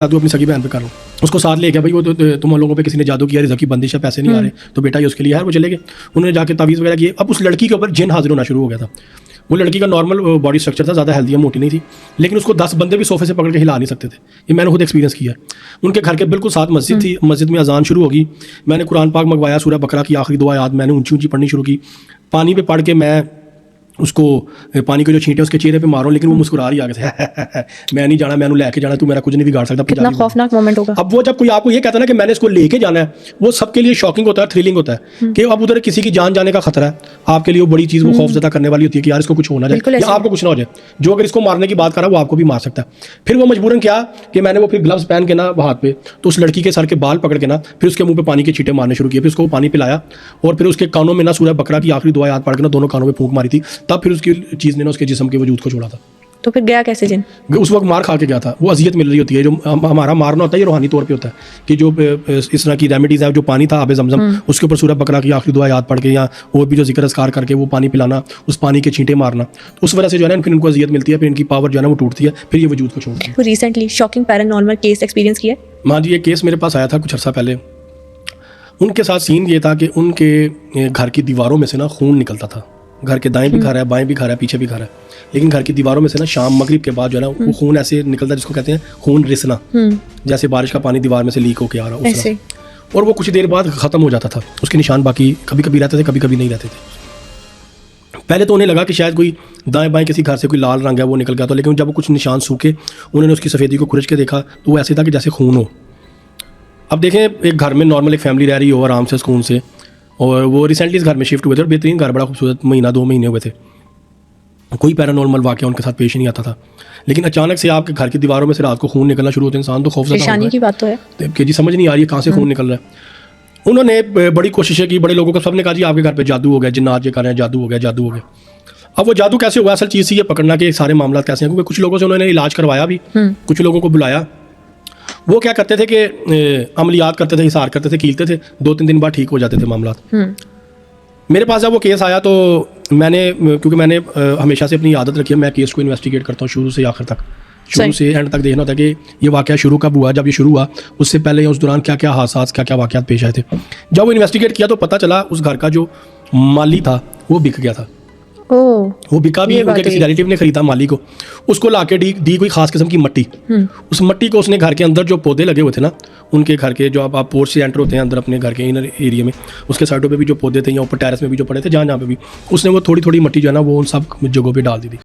जादू अपनी सगी बहन पे कर लो, उसको साथ ले गया भाई वो तो तुम लोगों पे किसी ने जादू किया, रिज़्क़ की बंदिश है, पैसे नहीं आ रहे, तो बेटा ये उसके लिए है। वो चले गए, उन्होंने जाके तावीज़ वगैरह किए। अब उस लड़की के ऊपर जिन हाजिर होना शुरू हो गया था। वो लड़की का नॉर्मल बॉडी स्ट्रक्चर था, ज़्यादा हेल्दी मोटी नहीं थी, लेकिन उसको 10 बंदे भी सोफे से पकड़ के हिला नहीं सकते थे। ये मैंने खुद एक्सपीरियंस किया। उनके घर के बिल्कुल साथ मस्जिद थी, मस्जिद में अजान शुरू होगी, मैंने कुरान पाक मंगवाया, सूरह बकरा की आखिरी दुआ याद मैंने ऊंची ऊंची पढ़नी शुरू की। पानी पे पढ़ के मैं उसको पानी के जो छींटे उसके चेहरे पे मारो, लेकिन वो मुस्कुरा रही आगे से मैं नहीं जाना, मैंने लेके जाना, तू मेरा कुछ नहीं बिगाड़ सकता। कितना खौफनाक मोमेंट होगा। अब वो जब कोई आपको ये कहता है ना कि मैंने इसको लेके जाना है, वो सबके लिए शॉकिंग होता है, थ्रिलिंग होता है कि अब उधर किसी की जान जाने का खतरा है, आपके लिए वो बड़ी चीज़ वो खौफजदा करने वाली होती है कि यार इसको कुछ होना जाए या आपको कुछ ना हो जाए। जो अगर इसको मारने की बात कर रहा है वो आपको भी मार सकता है। फिर वो मजबूरन क्या कि मैंने वो फिर ग्लव्स पहन के ना हाथ पे, तो उस लड़की के सर के बाल पकड़ के ना फिर उसके मुंह पे पानी के छींटे मारने शुरू किए, फिर उसको पानी पिलाया और फिर उसके कानों में ना सूरह बकरा की आखिरी दुआ याद पढ़ के ना दोनों कानों में फूंक मारी थी। तब फिर उसकी चीज़ ने ना उसके जिस्म के वजूद को छोड़ा था। तो फिर गया कैसे जिन? उस वक्त मार खा के गया था, वो अजियत मिल रही होती है। जो हमारा मारना होता है ये रूहानी तौर पे होता है कि जो इस तरह की रेमेडीज़ है, जो पानी था आबे ज़मज़म, उसके ऊपर सूरह बकरा की आखिरी दुआ याद पढ़ के या और भी जो जिक्र अस्कार करके वो पानी पिलाना, उस पानी के छींटे मारना, तो उस वजह से जो है ना फिर इनको अजियत मिलती है, फिर इनकी पावर जो है ना वो टूटती है, फिर ये वजूद को छोड़ती है। वो recently shocking paranormal case experience किया? हाँ जी, ये केस मेरे पास आया था कुछ अर्सा पहले। उनके साथ सीन ये था कि उनके घर की दीवारों में से ना खून निकलता था। घर के दाएं भी घर है, बाएं भी घर है, पीछे भी घर है, लेकिन घर की दीवारों में से ना शाम मगरिब के बाद जो है ना वो खून ऐसे निकलता है जिसको कहते हैं खून रिसना, जैसे बारिश का पानी दीवार में से लीक होके आ रहा है ऐसे। और वो कुछ देर बाद ख़त्म हो जाता था, उसके निशान बाकी कभी कभी रहते थे, कभी कभी नहीं रहते थे। पहले तो उन्हें लगा कि शायद कोई दाएं बाएं किसी घर से कोई लाल रंग है वो निकल गया था, लेकिन जब वो कुछ निशान सूखे उन्होंने उसकी सफ़ेदी को खुरच के देखा तो वो ऐसे था कि जैसे खून हो। अब देखें, एक घर में नॉर्मल एक फैमिली रह रही हो आराम से सुकून से, और वो रिसेंटली इस घर में शिफ्ट हुए थे और बेहतरीन घर, बड़ा खूबसूरत, महीना 2 महीने हुए थे, कोई पैरानॉर्मल वाक़या उनके साथ पेश नहीं आता था। लेकिन अचानक से आपके घर की दीवारों में से रात को खून निकलना शुरू होता है, इंसान तो खौफज़दा परेशानी की बात तो है कि जी समझ नहीं आ रही है कहाँ से खून निकल रहा है। उन्होंने बड़ी कोशिशें की, बड़े लोगों को सबने कहा जी आपके घर पे जादू हो गया, जिन्नात ये कर रहे हैं, जादू हो गया, जादू हो गया। अब वो जादू कैसे हुआ, असल चीज़ थी ये पकड़ना कि सारे मामला कैसे हैं, क्योंकि कुछ लोगों से उन्होंने इलाज करवाया भी, कुछ लोगों को बुलाया। वो क्या करते थे कि अमलियात करते थे, हिसार करते थे, कीलते थे, 2-3 दिन बाद ठीक हो जाते थे मामला। मेरे पास जब वो केस आया तो मैंने, क्योंकि मैंने हमेशा से अपनी आदत रखी है, मैं केस को इन्वेस्टिगेट करता हूँ शुरू से आखिर तक, शुरू से एंड तक देखना होता है कि ये वाक़या शुरू कब हुआ, जब ये शुरू हुआ उससे पहले या उस दौरान क्या क्या हादसात, क्या क्या वाक़यात पेश आए थे। जब वो इन्वेस्टिगेट किया तो पता चला उस घर का जो माली था वो बिक गया था। वो बिका भी, उनके किसी रिलेटिव ने खरीदा माली को, उसको लाके दी कोई खास किस्म की मट्टी। उस मट्टी को उसने घर के अंदर जो पौधे लगे हुए थे ना, उनके घर के जो आप पोर्च से एंटर होते हैं अंदर अपने घर के इनर एरिया में, उसके साइडों पे भी जो पौधे थे या ऊपर टेरेस में भी जो पड़े थे, जहाँ पे भी, उसने वो थोड़ी थोड़ी मट्टी जो है ना वो उन सब जगहों पे डाल दी थी।